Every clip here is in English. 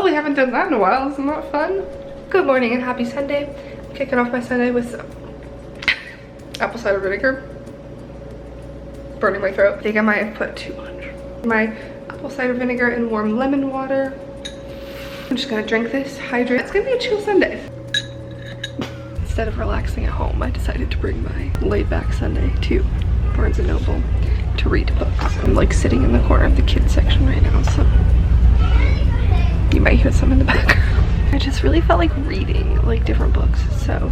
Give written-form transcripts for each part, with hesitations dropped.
Well, we haven't done that in a while. Isn't that fun? Good morning and happy Sunday. I'm kicking off my Sunday with some apple cider vinegar. Burning my throat. I think I might have put too much. My apple cider vinegar and warm lemon water. I'm just gonna drink this, hydrate. It's gonna be a chill Sunday. Instead of relaxing at home, I decided to bring my laid back Sunday to Barnes & Noble to read books. I'm like sitting in the corner of the kids section right now, so you might hear some in the background. I just really felt like reading like different books, so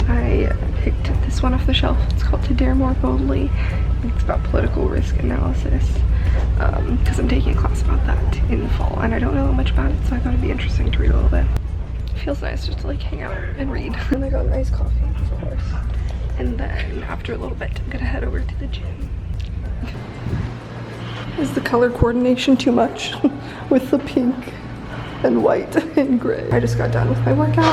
I picked this one off the shelf. It's called To Dare More Boldly. It's about political risk analysis because I'm taking a class about that in the fall and I don't know much about it, so I thought it'd be interesting to read a little bit. It feels nice just to like hang out and read. And I got a nice coffee, of course. And then after a little bit, I'm gonna head over to the gym. Is the color coordination too much with the pink and white and gray? I just got done with my workout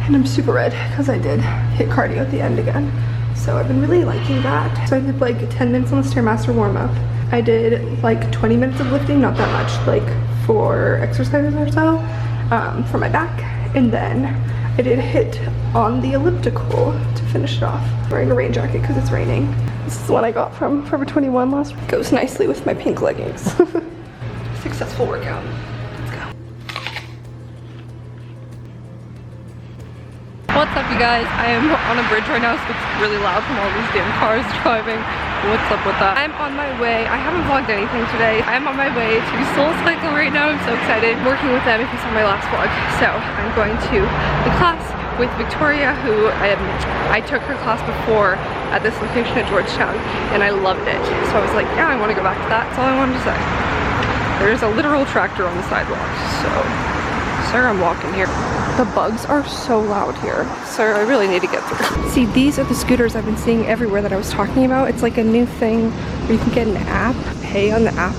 and I'm super red because I did hit cardio at the end again. So I've been really liking that. So I did like 10 minutes on the Stairmaster warm up. I did like 20 minutes of lifting, not that much, like 4 exercises or so for my back. And then I did hit on the elliptical to finish it off. I'm wearing a rain jacket because it's raining. This is the one I got from Forever 21 last week. Goes nicely with my pink leggings. Successful workout. Let's go. What's up, you guys? I am on a bridge right now, so it's really loud from all these damn cars driving. What's up with that? I'm on my way. I haven't vlogged anything today. I'm on my way to Soul Cycle right now. I'm so excited. Working with them if you saw my last vlog. So I'm going to the class with Victoria, who I took her class before at this location at Georgetown, and I loved it. So I was like, yeah, I want to go back to that. That's all I wanted to say. There's a literal tractor on the sidewalk, so sir, I'm walking here. The bugs are so loud here. Sir, I really need to get through. See, these are the scooters I've been seeing everywhere that I was talking about. It's like a new thing where you can get an app, pay on the app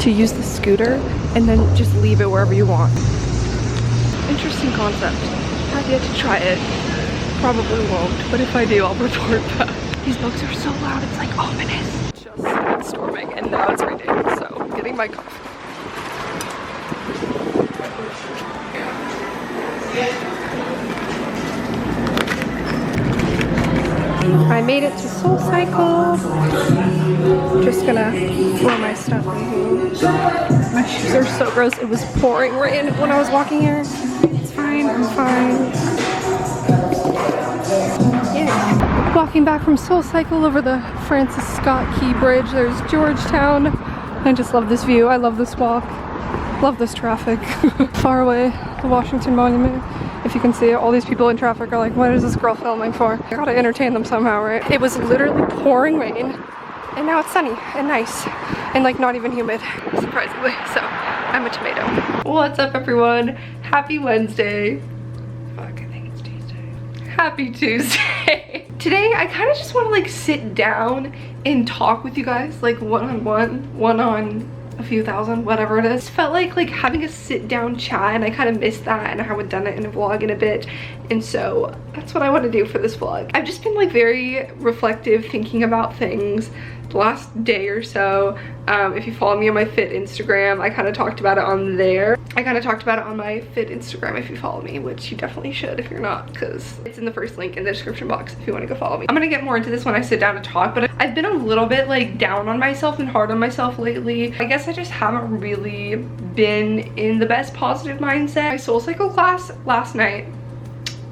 to use the scooter, and then just leave it wherever you want. Interesting concept. I've yet to try it. Probably won't, but if I do, I'll report back. These bugs are so loud, it's like ominous. Just storming, and now it's raining, so I'm getting my coffee. I made it to Soul Cycle. Just gonna throw my stuff in here. My shoes are so gross. It was pouring rain when I was walking here. It's fine, I'm fine. Yeah. Walking back from Soul Cycle over the Francis Scott Key Bridge. There's Georgetown. I just love this view. I love this walk. Love this traffic. Far away, the Washington Monument. If you can see it, all these people in traffic are like, what is this girl filming for? I gotta entertain them somehow, right? It was literally pouring rain, and now it's sunny and nice, and like not even humid, surprisingly. So, I'm a tomato. What's up, everyone? Happy Wednesday. Fuck, I think it's Tuesday. Happy Tuesday. Today, I kind of just want to like sit down and talk with you guys, like one on a few thousand, whatever it is. Felt like having a sit down chat, and I kind of missed that, and I haven't done it in a vlog in a bit, and so that's what I want to do for this vlog. I've just been like very reflective, thinking about things the last day or so. If you follow me on my Fit Instagram, I kind of talked about it on there. I kind of talked about it on my Fit Instagram if you follow me, which you definitely should if you're not, because it's in the first link in the description box if you want to go follow me. I'm gonna get more into this when I sit down to talk, but I've been a little bit like down on myself and hard on myself lately. I guess I just haven't really been in the best positive mindset. My Soul Cycle class last night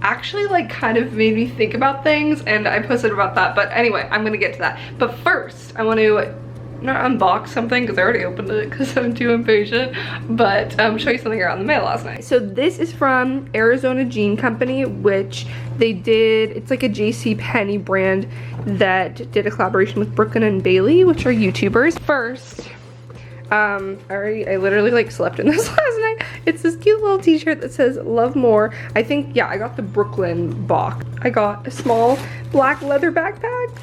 actually like kind of made me think about things, and I posted about that, but anyway, I'm gonna get to that. But first, I want to not unbox something because I already opened it because I'm too impatient, but show you something around the mail last night. So this is from Arizona Jean Company, which they did, it's like a JCPenney brand that did a collaboration with Brooklyn and Bailey, which are YouTubers. First, I literally like slept in this last night. It's this cute little t-shirt that says love more. I think, yeah, I got the Brooklyn box. I got a small black leather backpack.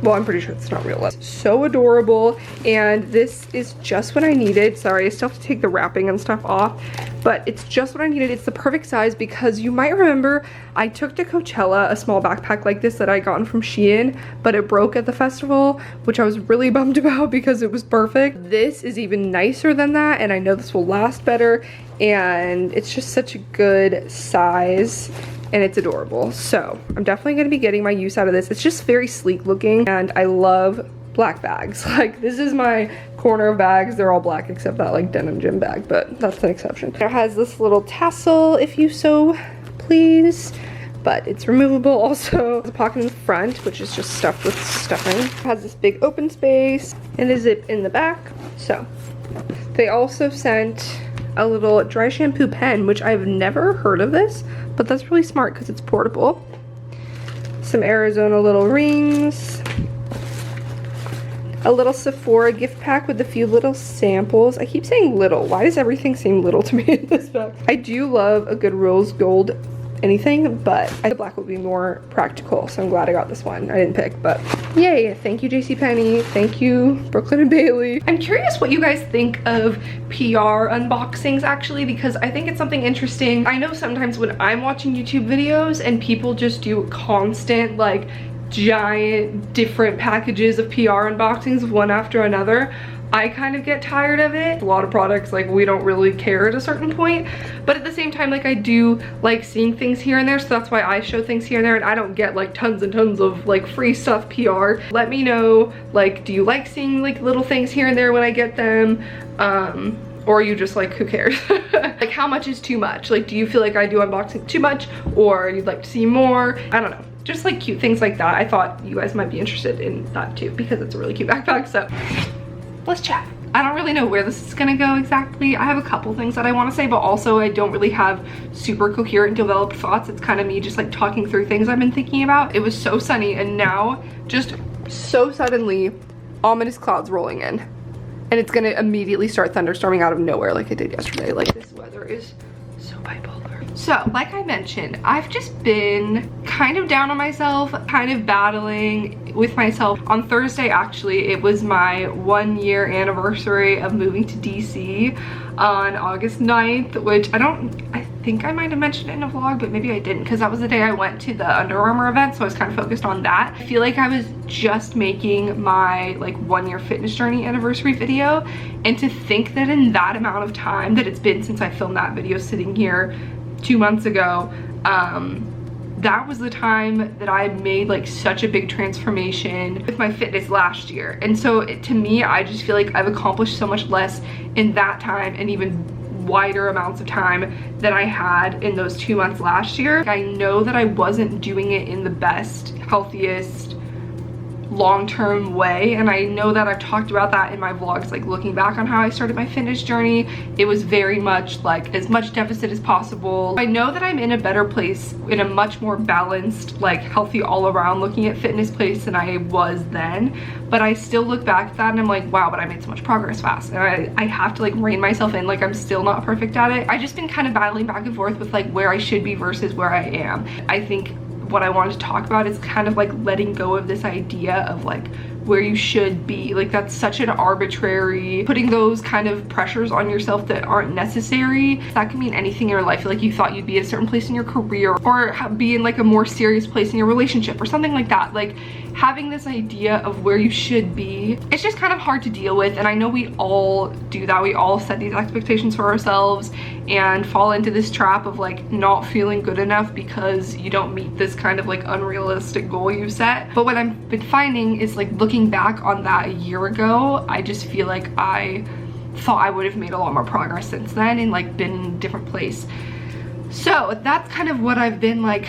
Well, I'm pretty sure it's not real leather. So adorable, and this is just what I needed. Sorry, I still have to take the wrapping and stuff off, but it's just what I needed. It's the perfect size because you might remember I took to Coachella a small backpack like this that I gotten from Shein, but it broke at the festival, which I was really bummed about because it was perfect. This is even nicer than that, and I know this will last better, and it's just such a good size. And it's adorable. So I'm definitely gonna be getting my use out of this. It's just very sleek looking, and I love black bags. Like, this is my corner of bags. They're all black except that like denim gym bag, but that's an exception. It has this little tassel if you so please, but it's removable also. There's a pocket in the front, which is just stuffed with stuffing. It has this big open space and a zip in the back. So they also sent a little dry shampoo pen, which I've never heard of this, but that's really smart because it's portable. Some Arizona little rings, a little Sephora gift pack with a few little samples. I keep saying little. Why does everything seem little to me in this bag? I do love a good rose gold anything, but I think black would be more practical, so I'm glad I got this one. I didn't pick, but yay. Thank you, JCPenney. Thank you, Brooklyn and Bailey. I'm curious what you guys think of PR unboxings, actually, because I think it's something interesting. I know sometimes when I'm watching YouTube videos and people just do constant, like, giant different packages of PR unboxings one after another, I kind of get tired of it. A lot of products, like, we don't really care at a certain point, but at the same time, like, I do like seeing things here and there, so that's why I show things here and there, and I don't get like tons and tons of like free stuff PR. Let me know, like, do you like seeing like little things here and there when I get them, or are you just like, who cares? Like, how much is too much? Like, do you feel like I do unboxing too much, or you'd like to see more? I don't know, just like cute things like that. I thought you guys might be interested in that too, because it's a really cute backpack. So let's chat. I don't really know where this is gonna go exactly. I have a couple things that I want to say, but also I don't really have super coherent developed thoughts. It's kind of me just like talking through things I've been thinking about. It was so sunny, and now just so suddenly ominous clouds rolling in, and it's gonna immediately start thunderstorming out of nowhere like it did yesterday. Like, this weather is so bipolar. So, like I mentioned, I've just been kind of down on myself, kind of battling with myself. On Thursday, actually, it was my 1-year anniversary of moving to DC on August 9th, which I think I might have mentioned it in a vlog, but maybe I didn't, because that was the day I went to the Under Armour event, so I was kind of focused on that. I feel like I was just making my like 1-year fitness journey anniversary video, and to think that in that amount of time that it's been since I filmed that video sitting here 2 months ago, that was the time that I made like such a big transformation with my fitness last year. And so to me, I just feel like I've accomplished so much less in that time, and even wider amounts of time than I had in those 2 months last year. I know that I wasn't doing it in the best, healthiest, long-term way, and I know that I've talked about that in my vlogs, like looking back on how I started my fitness journey. It was very much like as much deficit as possible. I know that I'm in a better place, in a much more balanced, like healthy all around looking at fitness place than I was then, but I still look back at that and I'm like, wow, but I made so much progress fast, and I have to like rein myself in, like I'm still not perfect at it. I just been kind of battling back and forth with like where I should be versus where I am. I think what I wanted to talk about is kind of like letting go of this idea of like where you should be. Like, that's such an arbitrary, putting those kind of pressures on yourself that aren't necessary. That can mean anything in your life. Like, you thought you'd be at a certain place in your career, or be in like a more serious place in your relationship or something like that. Like, having this idea of where you should be, it's just kind of hard to deal with. And I know we all do that. We all set these expectations for ourselves and fall into this trap of like not feeling good enough because you don't meet this kind of like unrealistic goal you set. But what I've been finding is like looking back on that a year ago, I just feel like I thought I would have made a lot more progress since then and like been in a different place. So that's kind of what I've been like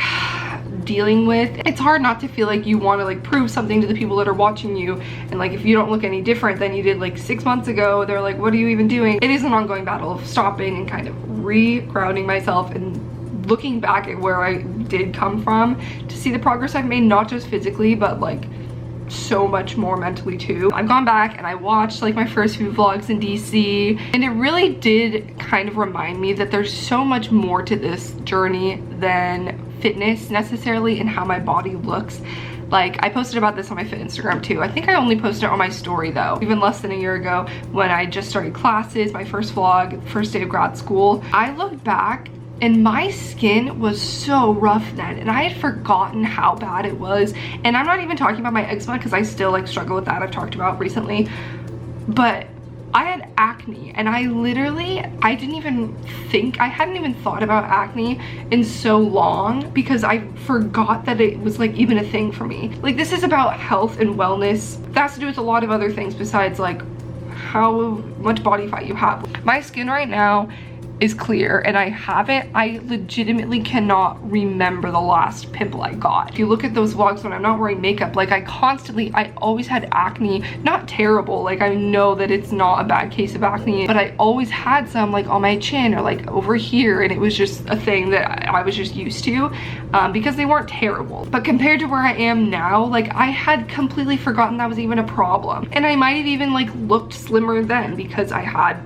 dealing with. It's hard not to feel like you want to like prove something to the people that are watching you, and like if you don't look any different than you did like 6 months ago, they're like, what are you even doing? It is an ongoing battle of stopping and kind of re-grounding myself and looking back at where I did come from to see the progress I've made, not just physically but like so much more mentally too. I've gone back and I watched like my first few vlogs in DC, and it really did kind of remind me that there's so much more to this journey than fitness necessarily and how my body looks. Like, I posted about this on my Fit Instagram too. I think I only posted it on my story though, even less than a year ago when I just started classes, my first vlog, first day of grad school. I looked back and my skin was so rough then, and I had forgotten how bad it was. And I'm not even talking about my eczema because I still like struggle with that, I've talked about recently. But I had acne, and I hadn't even thought about acne in so long because I forgot that it was like even a thing for me. Like, this is about health and wellness. That has to do with a lot of other things besides like how much body fat you have. My skin right now is clear, and I legitimately cannot remember the last pimple I got. If you look at those vlogs when I'm not wearing makeup, like I always had acne. Not terrible, like I know that it's not a bad case of acne, but I always had some like on my chin or like over here, and it was just a thing that I was just used to because they weren't terrible. But compared to where I am now, like I had completely forgotten that was even a problem. And I might have even like looked slimmer then because I had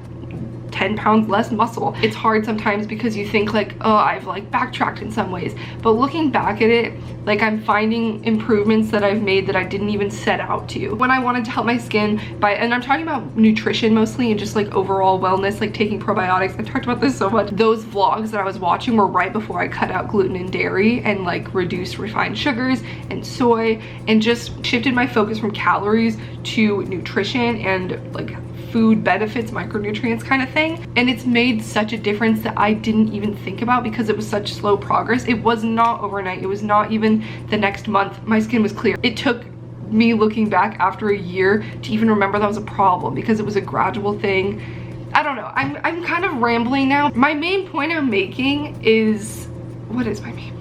10 pounds less muscle. It's hard sometimes because you think like, oh, I've like backtracked in some ways, but looking back at it, like I'm finding improvements that I've made that I didn't even set out to. When I wanted to help my skin and I'm talking about nutrition mostly and just like overall wellness, like taking probiotics, I've talked about this so much. Those vlogs that I was watching were right before I cut out gluten and dairy and like reduced refined sugars and soy, and just shifted my focus from calories to nutrition and like food benefits, micronutrients kind of thing. And it's made such a difference that I didn't even think about because it was such slow progress. It was not overnight. It was not even the next month my skin was clear. It took me looking back after a year to even remember that was a problem because it was a gradual thing. I don't know. I'm kind of rambling now. My main point I'm making is, what is my main point?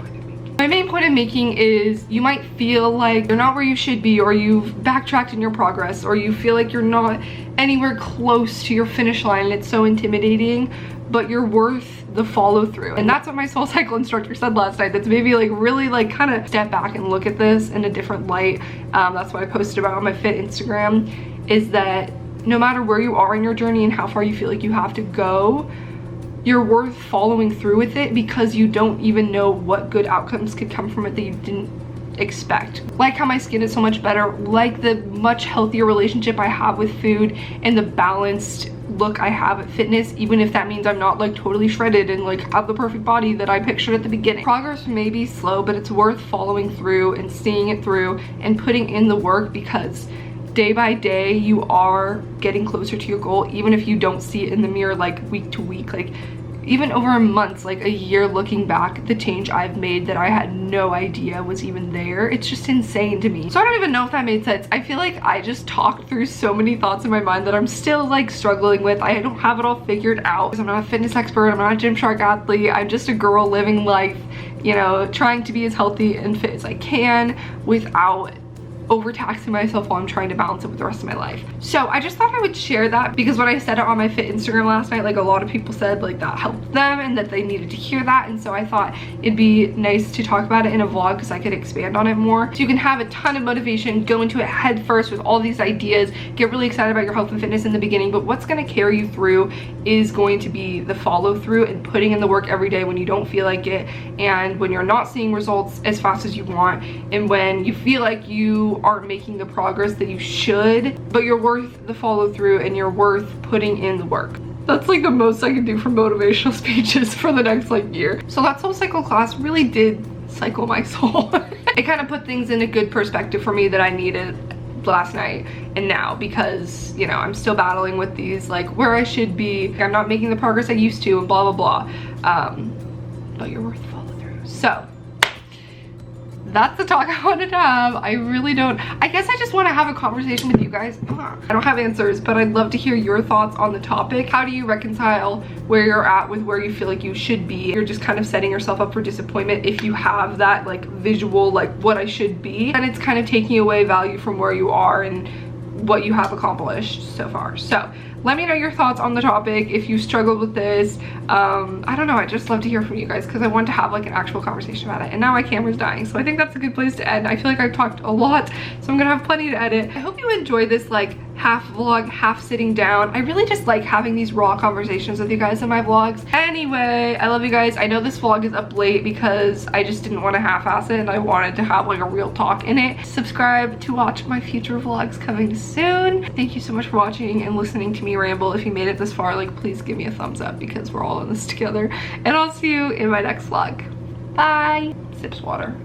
My main point of making is you might feel like you're not where you should be, or you've backtracked in your progress, or you feel like you're not anywhere close to your finish line and it's so intimidating, but you're worth the follow through. And that's what my soul cycle instructor said last night. That's maybe like really like kind of step back and look at this in a different light. That's what I posted about on my Fit Instagram, is that no matter where you are in your journey and how far you feel like you have to go, you're worth following through with it because you don't even know what good outcomes could come from it that you didn't expect. Like how my skin is so much better, like the much healthier relationship I have with food, and the balanced look I have at fitness, even if that means I'm not like totally shredded and like have the perfect body that I pictured at the beginning. Progress may be slow, but it's worth following through and seeing it through and putting in the work, because day by day you are getting closer to your goal, even if you don't see it in the mirror like week to week. Like even over months, like a year looking back, the change I've made that I had no idea was even there. It's just insane to me. So I don't even know if that made sense. I feel like I just talked through so many thoughts in my mind that I'm still like struggling with. I don't have it all figured out because I'm not a fitness expert. I'm not a Gymshark athlete. I'm just a girl living life, you know, trying to be as healthy and fit as I can without overtaxing myself while I'm trying to balance it with the rest of my life. So I just thought I would share that because when I said it on my Fit Instagram last night, like a lot of people said like that helped them and that they needed to hear that. And so I thought it'd be nice to talk about it in a vlog because I could expand on it more. So you can have a ton of motivation, go into it head first with all these ideas, get really excited about your health and fitness in the beginning, but what's going to carry you through is going to be the follow through and putting in the work every day when you don't feel like it, and when you're not seeing results as fast as you want, and when you feel like you aren't making the progress that you should, but you're worth the follow through and you're worth putting in the work. That's like the most I can do for motivational speeches for the next like year. So that soul cycle class really did cycle my soul. It kind of put things in a good perspective for me that I needed last night and now, because you know I'm still battling with these like where I should be, I'm not making the progress I used to, and blah blah blah, but you're worth the follow through. So that's the talk I wanted to have. I guess I just want to have a conversation with you guys. I don't have answers, but I'd love to hear your thoughts on the topic. How do you reconcile where you're at with where you feel like you should be? You're just kind of setting yourself up for disappointment if you have that like visual, like what I should be, and it's kind of taking away value from where you are and what you have accomplished so far. So let me know your thoughts on the topic if you struggled with this. I don't know, I just love to hear from you guys because I want to have like an actual conversation about it, and now my camera's dying, so I think that's a good place to end. I feel like I've talked a lot, so I'm gonna have plenty to edit. I hope you enjoy this like half vlog, half sitting down. I really just like having these raw conversations with you guys in my vlogs. Anyway, I love you guys. I know this vlog is up late because I just didn't want to half-ass it and I wanted to have like a real talk in it. Subscribe to watch my future vlogs coming soon. Thank you so much for watching and listening to me ramble. If you made it this far, like, please give me a thumbs up because we're all in this together. And I'll see you in my next vlog. Bye. Sips water.